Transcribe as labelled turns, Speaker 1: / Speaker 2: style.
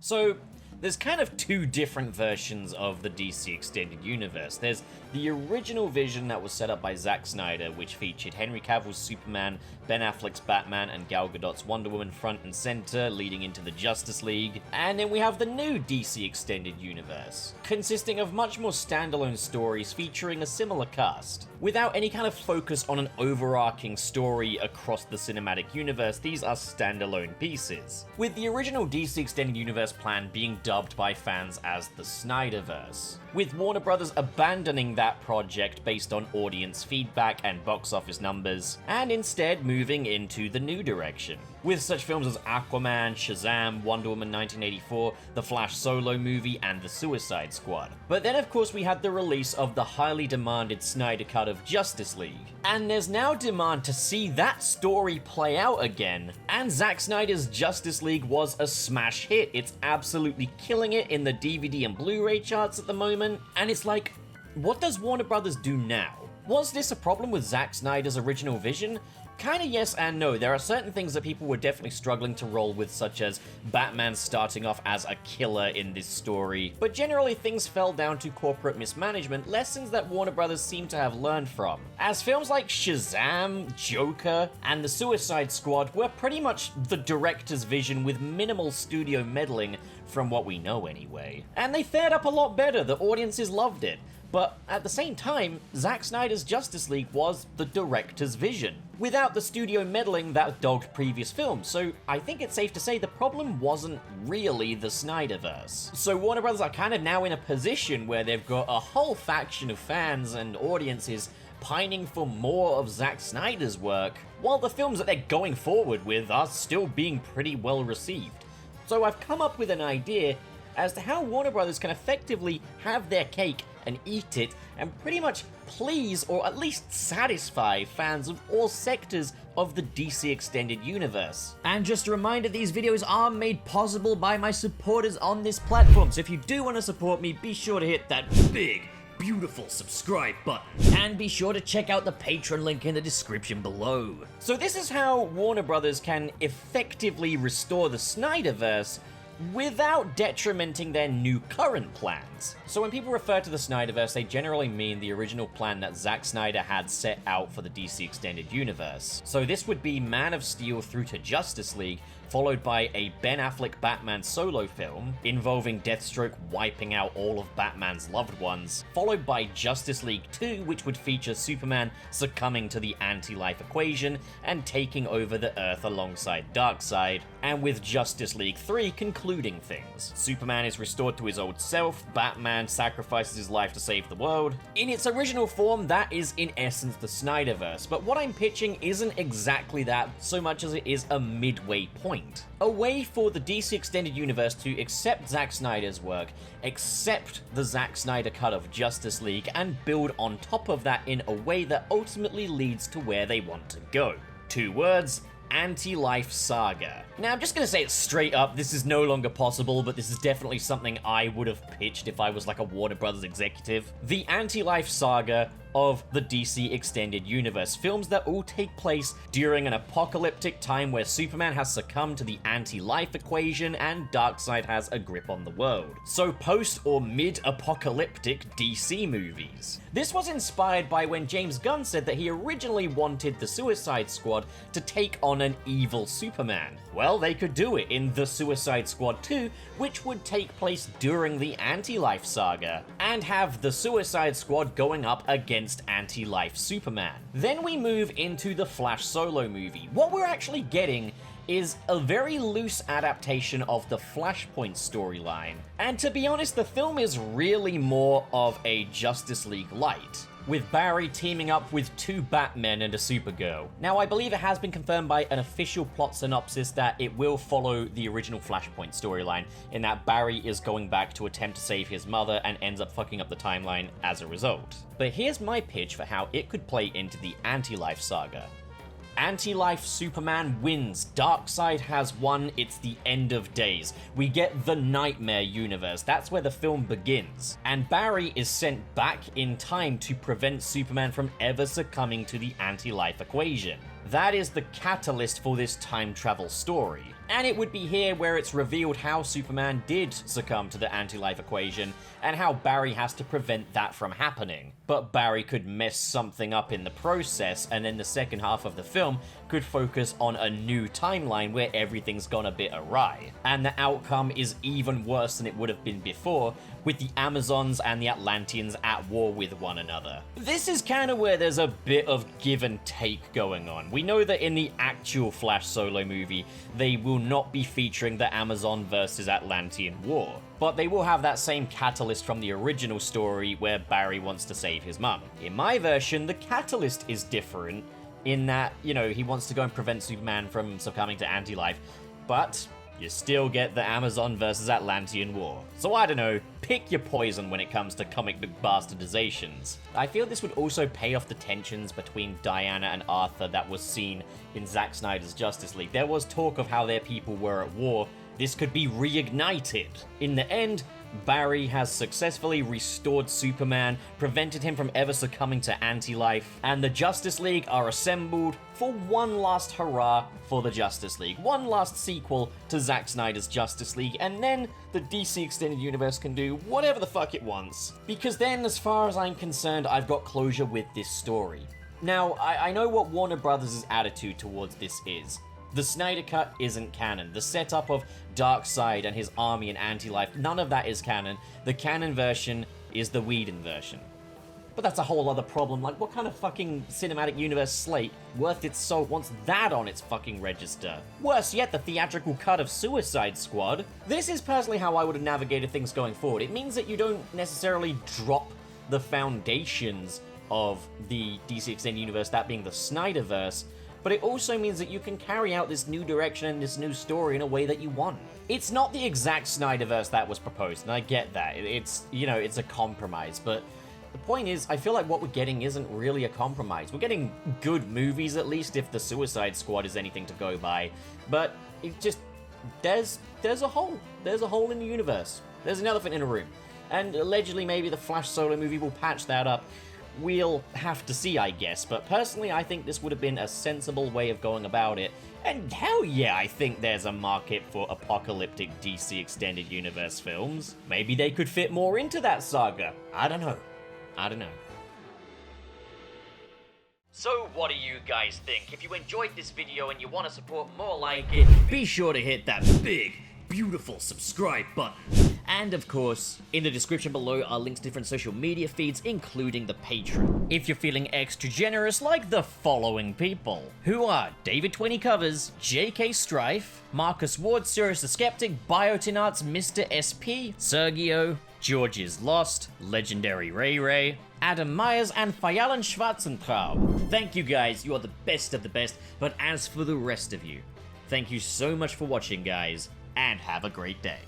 Speaker 1: So, there's kind of two different versions of the DC Extended Universe. There's the original vision that was set up by Zack Snyder, which featured Henry Cavill's Superman, Ben Affleck's Batman, and Gal Gadot's Wonder Woman front and center, leading into the Justice League. And then we have the new DC Extended Universe, consisting of much more standalone stories featuring a similar cast. Without any kind of focus on an overarching story across the cinematic universe, these are standalone pieces, with the original DC Extended Universe plan being dubbed by fans as the SnyderVerse, with Warner Brothers abandoning that project based on audience feedback and box office numbers, and instead moving into the new direction, with such films as Aquaman, Shazam, Wonder Woman 1984, The Flash solo movie, and The Suicide Squad. But then of course we had the release of the highly demanded Snyder Cut of Justice League, and there's now demand to see that story play out again, and Zack Snyder's Justice League was a smash hit. It's absolutely killing it in the DVD and Blu-ray charts at the moment, and it's like, what does Warner Brothers do now? Was this a problem with Zack Snyder's original vision? Kinda yes and no. There are certain things that people were definitely struggling to roll with, such as Batman starting off as a killer in this story, but generally things fell down to corporate mismanagement, lessons that Warner Brothers seem to have learned from, as films like Shazam, Joker, and The Suicide Squad were pretty much the director's vision with minimal studio meddling, from what we know anyway. And they fared up a lot better, the audiences loved it. But at the same time, Zack Snyder's Justice League was the director's vision, without the studio meddling that dogged previous films, so I think it's safe to say the problem wasn't really the SnyderVerse. So Warner Brothers are kind of now in a position where they've got a whole faction of fans and audiences pining for more of Zack Snyder's work, while the films that they're going forward with are still being pretty well received. So I've come up with an idea as to how Warner Brothers can effectively have their cake and eat it, and pretty much please, or at least satisfy, fans of all sectors of the DC Extended Universe. And just a reminder, these videos are made possible by my supporters on this platform, so if you do want to support me, be sure to hit that big, beautiful subscribe button, and be sure to check out the Patreon link in the description below. So this is how Warner Brothers can effectively restore the SnyderVerse without detrimenting their new current plans. So when people refer to the SnyderVerse, they generally mean the original plan that Zack Snyder had set out for the DC Extended Universe. So this would be Man of Steel through to Justice League, followed by a Ben Affleck Batman solo film involving Deathstroke wiping out all of Batman's loved ones, followed by Justice League 2, which would feature Superman succumbing to the anti-life equation and taking over the Earth alongside Darkseid, and with Justice League 3 concluding things. Superman is restored to his old self, Batman sacrifices his life to save the world. In its original form, that is in essence the SnyderVerse, but what I'm pitching isn't exactly that so much as it is a midway point. A way for the DC Extended Universe to accept Zack Snyder's work, accept the Zack Snyder cut of Justice League, and build on top of that in a way that ultimately leads to where they want to go. 2 words: anti-life saga. Now, I'm just gonna say it straight up, this is no longer possible, but this is definitely something I would have pitched if I was like a Warner Brothers executive. The anti-life saga of the DC Extended Universe. Films that all take place during an apocalyptic time where Superman has succumbed to the anti-life equation and Darkseid has a grip on the world. So post or mid-apocalyptic DC movies. This was inspired by when James Gunn said that he originally wanted the Suicide Squad to take on an evil Superman. Well, they could do it in The Suicide Squad 2, which would take place during the anti-life saga, and have the Suicide Squad going up against anti-life Superman. Then we move into the Flash solo movie. What we're actually getting is a very loose adaptation of the Flashpoint storyline. And to be honest, the film is really more of a Justice League light, with Barry teaming up with 2 Batmen and a Supergirl. Now, I believe it has been confirmed by an official plot synopsis that it will follow the original Flashpoint storyline, in that Barry is going back to attempt to save his mother and ends up fucking up the timeline as a result. But here's my pitch for how it could play into the anti-life saga. Anti-life Superman wins. Darkseid has won. It's the end of days. We get the Nightmare universe. That's where the film begins. And Barry is sent back in time to prevent Superman from ever succumbing to the anti-life equation. That is the catalyst for this time travel story. And it would be here where it's revealed how Superman did succumb to the anti-life equation, and how Barry has to prevent that from happening. But Barry could mess something up in the process, and then the second half of the film could focus on a new timeline where everything's gone a bit awry. And the outcome is even worse than it would have been before, with the Amazons and the Atlanteans at war with one another. This is kind of where there's a bit of give and take going on. We know that in the actual Flash solo movie, they will not be featuring the Amazon versus Atlantean war, but they will have that same catalyst from the original story where Barry wants to save his mum. In my version, the catalyst is different in that, you know, he wants to go and prevent Superman from succumbing to anti-life, but you still get the Amazon versus Atlantean war. So I don't know, pick your poison when it comes to comic book bastardizations. I feel this would also pay off the tensions between Diana and Arthur that was seen in Zack Snyder's Justice League. There was talk of how their people were at war. This could be reignited. In the end, Barry has successfully restored Superman, prevented him from ever succumbing to anti-life, and the Justice League are assembled for one last hurrah for the Justice League. One last sequel to Zack Snyder's Justice League, and then the DC Extended Universe can do whatever the fuck it wants. Because then, as far as I'm concerned, I've got closure with this story. Now, I know what Warner Brothers' attitude towards this is. The Snyder Cut isn't canon. The setup of Darkseid and his army and anti-life, none of that is canon. The canon version is the Whedon version. But that's a whole other problem. Like, what kind of fucking cinematic universe slate worth its salt wants that on its fucking register? Worse yet, the theatrical cut of Suicide Squad. This is personally how I would have navigated things going forward. It means that you don't necessarily drop the foundations of the DC Extended Universe, that being the SnyderVerse, but it also means that you can carry out this new direction and this new story in a way that you want. It's not the exact SnyderVerse that was proposed, and I get that. It's, you know, it's a compromise, but the point is, I feel like what we're getting isn't really a compromise. We're getting good movies, at least, if the Suicide Squad is anything to go by, but it just, there's a hole. There's a hole in the universe. There's an elephant in a room. And allegedly, maybe the Flash solo movie will patch that up. We'll have to see, I guess, but personally I think this would have been a sensible way of going about it, and hell yeah, I think there's a market for apocalyptic DC Extended Universe films. Maybe they could fit more into that saga. I don't know. So what do you guys think? If you enjoyed this video and you want to support more like it, be sure to hit that big, beautiful subscribe button. And of course, in the description below are links to different social media feeds, including the Patreon. If you're feeling extra generous like the following people, who are David 20 Covers, JK Strife, Marcus Ward, Sirius the Skeptic, Biotin Arts, Mr. SP, Sergio, George is Lost, Legendary Ray Ray, Adam Myers, and Fayalan Schwarzentraub. Thank you guys, you are the best of the best, but as for the rest of you, thank you so much for watching guys, and have a great day.